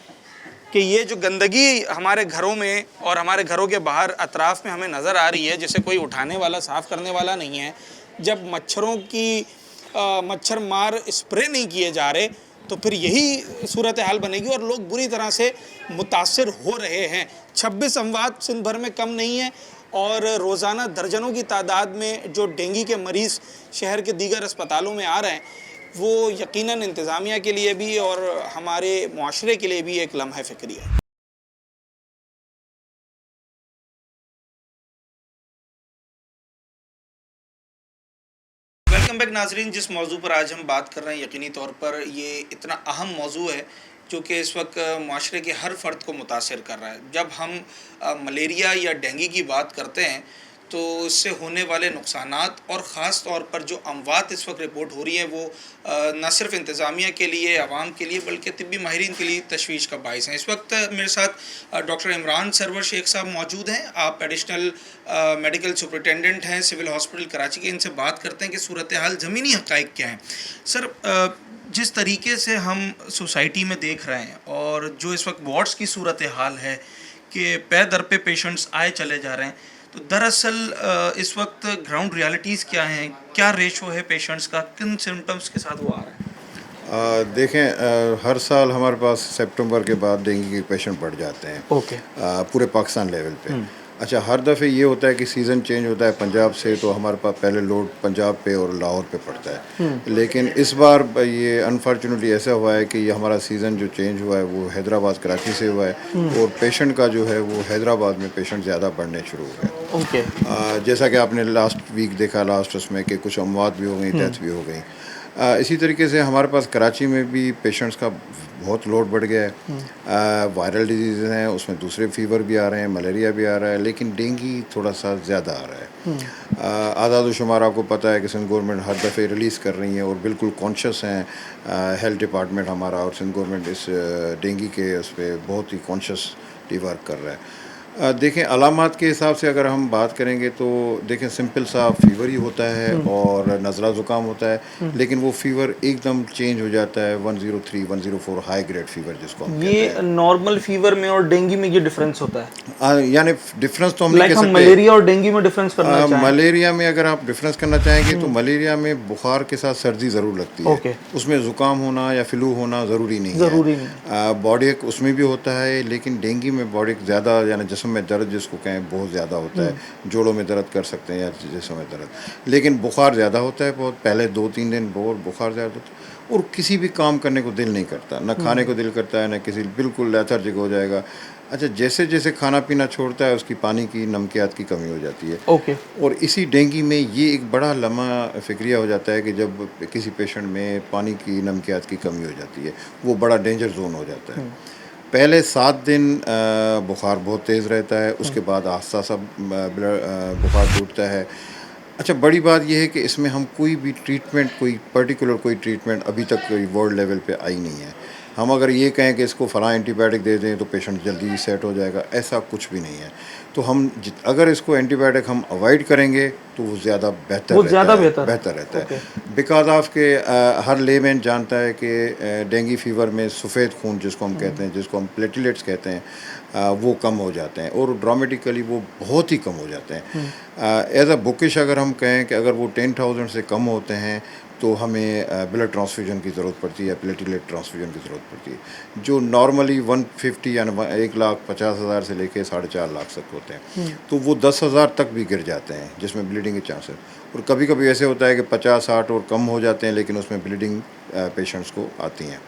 कि ये जो गंदगी हमारे घरों में और हमारे घरों के बाहर अतराफ में हमें नज़र आ रही है, जिसे कोई उठाने वाला, साफ़ करने वाला नहीं है। जब मच्छरों की मच्छर मार स्प्रे नहीं किए जा रहे तो फिर यही सूरत हाल बनेगी और लोग बुरी तरह से मुतासिर हो रहे हैं। 26 अमवात सिंध भर में कम नहीं है और रोज़ाना दर्जनों की तादाद में जो डेंगू के मरीज़ शहर के दीगर अस्पतालों में आ रहे हैं, वो यकीनन इंतज़ामिया के लिए भी और हमारे मुआशरे के लिए भी एक लम्हा फ़िक्री है। वेलकम बैक नाजरीन। जिस मौजू पर आज हम बात कर रहे हैं, यकीनी तौर पर ये इतना अहम मौजू है जो कि इस वक्त मुआशरे के हर फ़र्द को मुतासिर कर रहा है। जब हम मलेरिया या डेंगू की बात करते हैं तो इससे होने वाले नुकसानात और ख़ास तौर पर जो अमवात इस वक्त रिपोर्ट हो रही हैं वो न सिर्फ इंतज़ामिया के लिए, आवाम के लिए, बल्कि तिब्बी माहिरीन के लिए तशवीश का बाइस हैं। इस वक्त मेरे साथ डॉक्टर इमरान सरवर शेख साहब मौजूद हैं। आप एडिशनल मेडिकल सुपरिटेंडेंट हैं सिविल हॉस्पिटल कराची के। इनसे बात करते हैं कि सूरत हाल ज़मीनी हक़ाइक़ क्या हैं। सर, जिस तरीके से हम सोसाइटी में देख रहे हैं और जो इस वक्त वार्ड्स की सूरत हाल है कि पे दर पे पेशेंट्स आए चले जा रहे हैं, तो दरअसल इस वक्त ग्राउंड रियलिटीज़ क्या हैं, क्या रेशो है पेशेंट्स का, किन सिम्टम्स के साथ वो आ रहा है? देखें, हर साल हमारे पास सितंबर के बाद डेंगू के पेशेंट बढ़ जाते हैं। ओके। पूरे पाकिस्तान लेवल पे। अच्छा, हर दफ़े ये होता है कि सीज़न चेंज होता है पंजाब से, तो हमारे पास पहले लोड पंजाब पे और लाहौर पे पड़ता है। लेकिन इस बार ये अनफॉर्चुनेटली ऐसा हुआ है कि ये हमारा सीज़न जो चेंज हुआ है वो हैदराबाद कराची से हुआ है और पेशेंट का जो है वो हैदराबाद में पेशेंट ज़्यादा बढ़ने शुरू हो गए। ओके। जैसा कि आपने लास्ट वीक देखा, लास्ट उसमें कि कुछ अमवात भी हो गई, डेथ भी हो गई। इसी तरीके से हमारे पास कराची में भी पेशेंट्स का बहुत लोड बढ़ गया है। वायरल डिजीज़ हैं, उसमें दूसरे फीवर भी आ रहे हैं, मलेरिया भी आ रहा है, लेकिन डेंगू थोड़ा सा ज़्यादा आ रहा है। आज़ाद शुमार आपको पता है कि सिंध गवर्नमेंट हर दफ़े रिलीज़ कर रही है और बिल्कुल कॉन्शियस हैं हेल्थ डिपार्टमेंट हमारा, और सिंध गवर्नमेंट इस डेंगू के उस पर बहुत ही कॉन्शियसली वर्क कर रहा है। देखें, अलामात के हिसाब से अगर हम बात करेंगे तो देखें सिंपल सा फीवर ही होता है और नज़ला ज़ुकाम होता है, लेकिन वो फीवर एकदम चेंज हो जाता है 103, 104 हाई ग्रेड फीवर जिसको हम कहते हैं। नॉर्मल फीवर में और डेंगू में ये डिफरेंस होता है? यानी डिफरेंस तो हम नहीं कह सकते। मलेरिया और डेंगू में डिफरेंस करना चाहें? मलेरिया में अगर आप डिफरेंस करना चाहेंगे तो मलेरिया में बुखार के साथ सर्दी ज़रूर लगती है। उसमें ज़ुकाम होना या फ्लू होना ज़रूरी नहीं है। बॉडी एक उसमें भी होता है, लेकिन डेंगू में बॉडी ज़्यादा यानी जिस्म में दर्द जिसको कहें बहुत ज़्यादा होता है। जोड़ों में दर्द कर सकते हैं या जिस्म में दर्द, लेकिन बुखार ज़्यादा होता है बहुत। पहले 2-3 दिन बहुत बुखार ज़्यादा होता है और किसी भी काम करने को दिल नहीं करता, ना खाने को दिल करता है, ना किसी, बिल्कुल लेथार्जिक हो जाएगा। अच्छा, जैसे जैसे खाना पीना छोड़ता है उसकी पानी की, नमकियात की कमी हो जाती है। ओके। और इसी डेंगू में ये एक बड़ा लम्हा फिक्रिया हो जाता है कि जब किसी पेशेंट में पानी की, नमकियात की कमी हो जाती है, वो बड़ा डेंजर जोन हो जाता है। पहले 7 दिन बुखार बहुत तेज़ रहता है, उसके बाद आस्ता सा बुखार टूटता है। अच्छा, बड़ी बात यह है कि इसमें हम कोई भी ट्रीटमेंट, कोई पर्टिकुलर कोई ट्रीटमेंट अभी तक कोई वर्ल्ड लेवल पे आई नहीं है। हम अगर ये कहें कि इसको फ़लाँ एंटीबायोटिक दे दें तो पेशेंट जल्दी सेट हो जाएगा, ऐसा कुछ भी नहीं है। तो हम अगर इसको एंटीबायोटिक हम अवॉइड करेंगे तो वो ज़्यादा बेहतर रहता है। बिकॉज ऑफ के हर लेमैन जानता है कि डेंगू फीवर में सफ़ेद खून जिसको हम कहते हैं, जिसको हम प्लेटलेट्स कहते हैं, वो कम हो जाते हैं और ड्रामेटिकली वो बहुत ही कम हो जाते हैं। एज अ बुकिश अगर हम कहें कि अगर वो 10,000 से कम होते हैं तो हमें ब्लड ट्रांसफ्यूजन की ज़रूरत पड़ती है, प्लेटलेट ट्रांसफ्यूजन की ज़रूरत पड़ती है, जो नॉर्मली 150 यानी 1,50,000 से लेके 4.5 लाख तक होते हैं। तो वो 10,000 तक भी गिर जाते हैं जिसमें ब्लीडिंग के चांसेस। और कभी कभी ऐसे होता है कि 50-60 और कम हो जाते हैं, लेकिन उसमें ब्लीडिंग पेशेंट्स को आती हैं।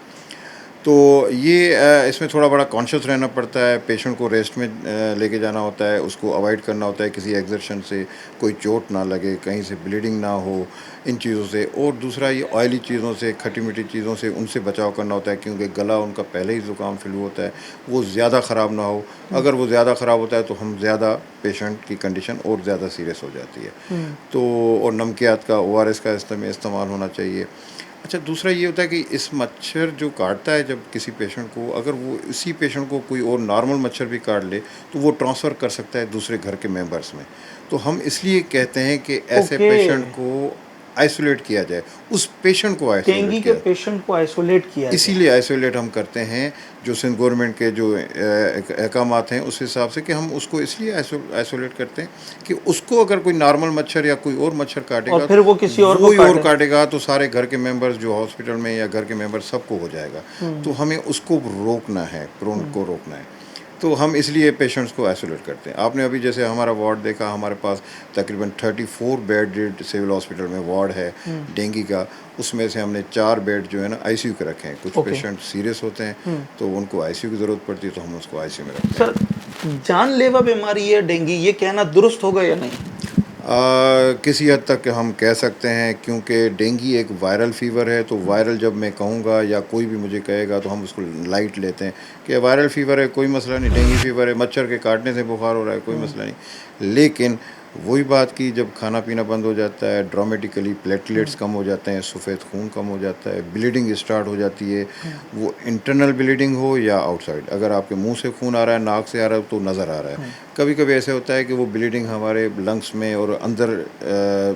तो ये इसमें थोड़ा बड़ा कॉन्शियस रहना पड़ता है, पेशेंट को रेस्ट में लेके जाना होता है, उसको अवॉइड करना होता है, किसी एक्सर्शन से कोई चोट ना लगे, कहीं से ब्लीडिंग ना हो, इन चीज़ों से। और दूसरा ये ऑयली चीज़ों से, खट्टी मीठी चीज़ों से उनसे बचाव करना होता है, क्योंकि गला उनका पहले ही ज़ुकाम फ्लू होता है, वो ज़्यादा ख़राब ना हो। अगर वो ज़्यादा ख़राब होता है तो हम ज़्यादा पेशेंट की कंडीशन और ज़्यादा सीरियस हो जाती है। तो और नमकियात का, ORS का इस्तेमाल होना चाहिए। अच्छा, दूसरा ये होता है कि इस मच्छर जो काटता है जब किसी पेशेंट को, अगर वो इसी पेशेंट को कोई और नॉर्मल मच्छर भी काट ले तो वो ट्रांसफ़र कर सकता है दूसरे घर के मेंबर्स में। तो हम इसलिए कहते हैं कि ऐसे पेशेंट को आइसोलेट किया जाए, उस पेशेंट को डेंगू के पेशेंट को आइसोलेट किया, इसीलिए आइसोलेट हम करते हैं। जो सिंध गवर्नमेंट के जो अहकामात हैं उस हिसाब से कि हम उसको इसलिए आइसोलेट करते हैं कि उसको अगर कोई नॉर्मल मच्छर या कोई और मच्छर काटेगा और फिर वो किसी और को काटेगा तो सारे घर के मेंबर्स जो हॉस्पिटल में या घर के मेंबर्स सबको हो जाएगा। तो हमें उसको रोकना है, प्रोन को रोकना है। तो हम इसलिए पेशेंट्स को आइसोलेट करते हैं। आपने अभी जैसे हमारा वार्ड देखा, हमारे पास तकरीबन 34 बेड सिविल हॉस्पिटल में वार्ड है डेंगू का। उसमें से हमने 4 बेड जो है ना ICU के रखे हैं। कुछ पेशेंट सीरियस होते हैं तो उनको ICU की ज़रूरत पड़ती है, तो हम उसको ICU में रखते हैं। सर, जानलेवा बीमारी है डेंगू, ये कहना दुरुस्त होगा या नहीं? किसी हद तक हम कह सकते हैं, क्योंकि डेंगू एक वायरल फ़ीवर है। तो वायरल जब मैं कहूँगा या कोई भी मुझे कहेगा तो हम उसको लाइट लेते हैं कि वायरल फ़ीवर है, कोई मसला नहीं, डेंगू फ़ीवर है, मच्छर के काटने से बुखार हो रहा है, कोई मसला नहीं। लेकिन वही बात की, जब खाना पीना बंद हो जाता है ड्रामेटिकली प्लेटलेट्स कम हो जाते हैं, सफ़ेद खून कम हो जाता है, ब्लीडिंग स्टार्ट हो जाती है, वो इंटरनल ब्लीडिंग हो या आउटसाइड। अगर आपके मुंह से खून आ रहा है, नाक से आ रहा है तो नज़र आ रहा है। कभी कभी ऐसे होता है कि वो ब्लीडिंग हमारे लंग्स में और अंदर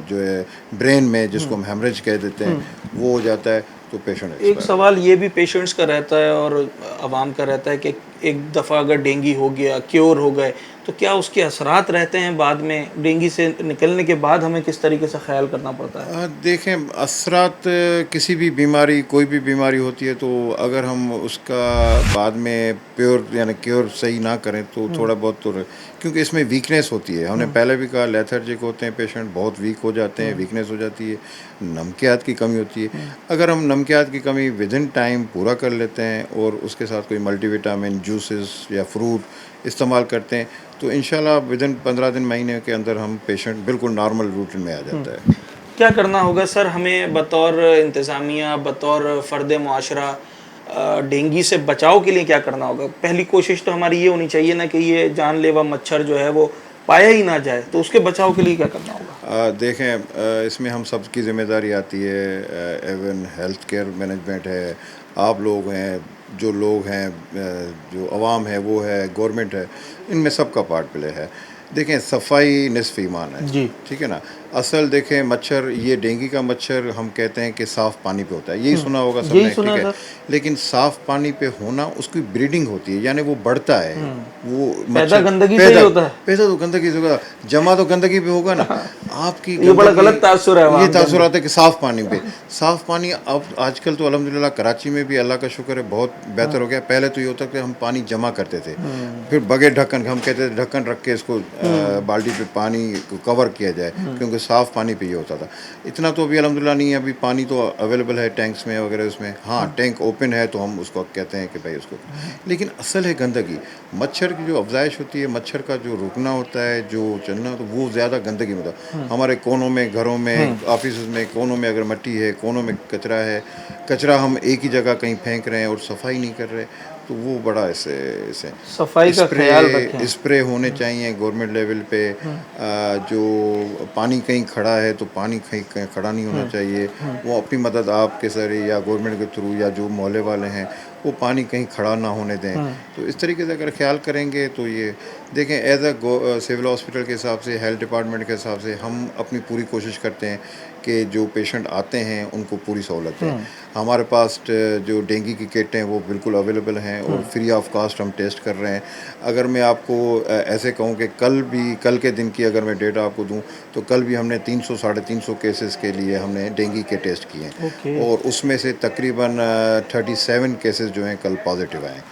जो है ब्रेन में, जिसको हम हेमरेज कह देते हैं, वो हो जाता है तो पेशेंट। एक सवाल ये भी पेशेंट्स का रहता है और आवाम का रहता है कि एक दफ़ा अगर डेंगू हो गया, क्योर हो गए, तो क्या उसके असरात रहते हैं बाद में? डेंगू से निकलने के बाद हमें किस तरीके से ख्याल करना पड़ता है? देखें, असरात किसी भी बीमारी, कोई भी बीमारी होती है, तो अगर हम उसका बाद में प्योर यानी क्योर सही ना करें तो थोड़ा बहुत तो, क्योंकि इसमें वीकनेस होती है। हमने पहले भी कहा, लेथर्जिक होते हैं पेशेंट, बहुत वीक हो जाते हैं, वीकनेस हो जाती है, नमकियात की कमी होती है। अगर हम नमकियात की कमी विद इन टाइम पूरा कर लेते हैं और उसके साथ कोई मल्टीविटामिन, जूसेस या फ्रूट इस्तेमाल करते हैं तो इंशाल्लाह विद इन 15 दिन, महीने के अंदर हम पेशेंट बिल्कुल नॉर्मल रूटीन में आ जाता है। क्या करना होगा सर हमें बतौर इंतज़ामिया, बतौर फ़र्द मुआशरा, डेंगू से बचाव के लिए क्या करना होगा? पहली कोशिश तो हमारी ये होनी चाहिए ना कि ये जानलेवा मच्छर जो है वो पाया ही ना जाए, तो उसके बचाव के लिए क्या करना होगा? देखें, इसमें हम सब की ज़िम्मेदारी आती है। एवन हेल्थ केयर मैनेजमेंट है, आप लोग हैं, जो लोग हैं, जो अवाम है, वो है, गवर्नमेंट है, इनमें सबका पार्ट प्ले है। देखें, सफाई निस्फ ईमान है जी, ठीक है ना। असल देखें, मच्छर, ये डेंगू का मच्छर हम कहते हैं कि साफ़ पानी पे होता है, यही सुना होगा सबने, ठीक है। लेकिन साफ़ पानी पे होना, उसकी ब्रीडिंग होती है, यानी वो बढ़ता है, वो पैदा गंदगी से ही होता है। पैदा तो गंदगी से होगा, जमा तो गंदगी पे होगा ना। आपकी ये बड़ा गलत तासुर है, ये तासुर आता है कि साफ़ पानी पे, साफ़ पानी। अब आजकल तो अल्हम्दुलिल्लाह कराची में भी अल्लाह का शुक्र है बहुत बेहतर हो गया। पहले तो ये होता कि हम पानी जमा करते थे, फिर बगैर ढक्कन, हम कहते थे ढक्कन रख के इसको बाल्टी पे पानी को कवर किया जाए, क्योंकि साफ़ पानी पे ये होता था। इतना तो अभी अल्हम्दुलिल्लाह नहीं है, अभी पानी तो अवेलेबल है टैंक्स में वगैरह उसमें। हाँ, टैंक ओपन है तो हम उसको कहते हैं कि भाई उसको, लेकिन असल है गंदगी। मच्छर की जो अफजाइश होती है, मच्छर का जो रुकना होता है, जो चलना, तो वो ज़्यादा गंदगी में होता है। हमारे कोनों में, घरों में, ऑफिस में, कोनों में अगर मट्टी है, कोनों में कचरा है, कचरा हम एक ही जगह कहीं फेंक रहे हैं और सफाई नहीं कर रहे, तो वो बड़ा ऐसे सफाई का ख्याल रखें। स्प्रे होने चाहिए गवर्नमेंट लेवल पे। जो पानी कहीं खड़ा है तो पानी कहीं खड़ा नहीं होना चाहिए, वो अपनी मदद आपके जरिए या गवर्नमेंट के थ्रू या जो मोहल्ले वाले हैं वो पानी कहीं खड़ा ना होने दें। तो इस तरीके से अगर ख्याल करेंगे तो ये देखें, एज अ सिविल हॉस्पिटल के हिसाब से, हेल्थ डिपार्टमेंट के हिसाब से हम अपनी पूरी कोशिश करते हैं कि जो पेशेंट आते हैं उनको पूरी सहूलत है। हमारे पास जो डेंगू की किट हैं वो बिल्कुल अवेलेबल हैं और फ्री ऑफ कास्ट हम टेस्ट कर रहे हैं। अगर मैं आपको ऐसे कहूँ कि कल के दिन की अगर मैं डेटा आपको दूँ तो कल भी हमने 300 साढ़े 300 केसेस के लिए हमने डेंगू के टेस्ट किए हैं और उसमें से तकरीबन 37 केसेस जो हैं कल पॉजिटिव आए।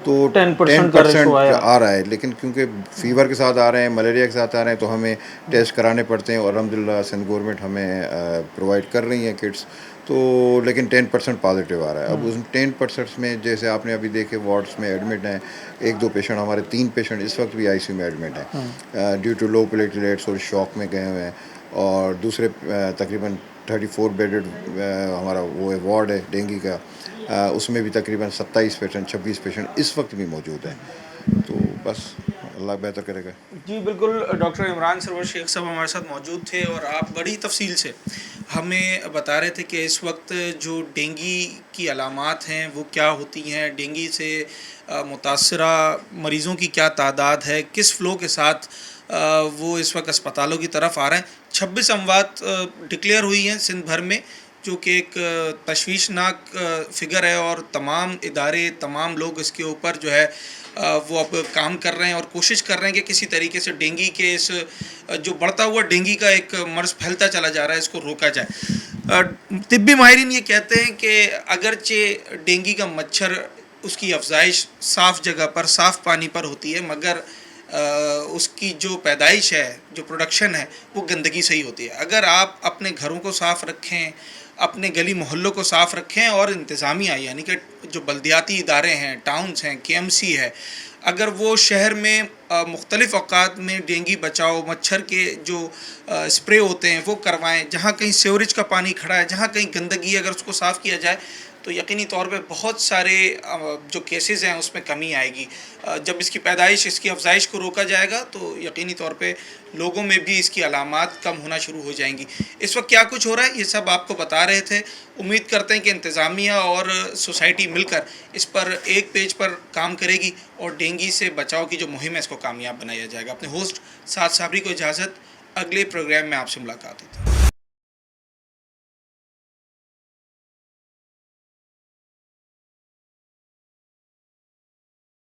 तो 10% आ रहा है, लेकिन क्योंकि फीवर के साथ आ रहे हैं, मलेरिया के साथ आ रहे हैं, तो हमें टेस्ट कराने पड़ते हैं और अल्हम्दुलिल्लाह सिंध गवर्नमेंट हमें प्रोवाइड कर रही है किट्स। तो लेकिन 10% पॉजिटिव आ रहा है। अब उस 10% में जैसे आपने अभी देखे वार्ड्स में एडमिट हैं 1-2 पेशेंट, हमारे 3 पेशेंट इस वक्त भी आईसीयू में एडमिट हैं ड्यू टू लो प्लेटलेट्स और शॉक में गए हुए हैं। और दूसरे तकरीबन 34 बेडेड हमारा वो वार्ड है डेंगू का, उसमें भी तकरीबन 26 पेशेंट इस वक्त भी मौजूद हैं। तो बस अल्लाह बेहतर करेगा। जी बिल्कुल, डॉक्टर इमरान सरवर शेख साहब हमारे साथ मौजूद थे और आप बड़ी तफसील से हमें बता रहे थे कि इस वक्त जो डेंगू की अलामात हैं वो क्या होती हैं, डेंगू से मुतासरा मरीज़ों की क्या तादाद है, किस फ़्लो के साथ वो इस वक्त अस्पतालों की तरफ आ रहे हैं। 26 अमवात डिक्लेयर हुई हैं सिंध भर में, जो कि एक तशवीशनाक फ़िगर है और तमाम इदारे, तमाम लोग इसके ऊपर जो है वो अब काम कर रहे हैं और कोशिश कर रहे हैं कि किसी तरीके से डेंगू के इस जो बढ़ता हुआ डेंगू का एक मर्ज़ फैलता चला जा रहा है, इसको रोका जाए। तिब्बी माहिरीन ये कहते हैं कि अगरचे डेंगू का मच्छर उसकी अफजाइश साफ़ जगह पर, साफ़ पानी पर होती है, मगर उसकी जो पैदाइश है, जो प्रोडक्शन है, वो गंदगी से ही होती है। अगर आप अपने घरों को साफ़ रखें, अपने गली मोहल्लों को साफ़ रखें और इंतज़ामिया यानी कि जो बल्दियाती इदारे हैं, टाउन्स हैं, KMC है, अगर वो शहर में मुख्तलिफ़ औक़ात में डेंगू बचाओ मच्छर के जो स्प्रे होते हैं वो करवाएं, जहाँ कहीं सीवरेज का पानी खड़ा है, जहाँ कहीं गंदगी है, अगर उसको साफ़ किया जाए तो यकीनी तौर पे बहुत सारे जो केसेस हैं उसमें कमी आएगी। जब इसकी पैदाइश, इसकी अफजाइश को रोका जाएगा तो यकीनी तौर पे लोगों में भी इसकी अलामात कम होना शुरू हो जाएंगी। इस वक्त क्या कुछ हो रहा है ये सब आपको बता रहे थे। उम्मीद करते हैं कि इंतज़ामिया और सोसाइटी मिलकर इस पर एक पेज पर काम करेगी और डेंगू से बचाव की जो मुहिम है इसको कामयाब बनाया जाएगा। अपने होस्ट साद साबरी को इजाज़त, अगले प्रोग्राम में आपसे मुलाकात होती है।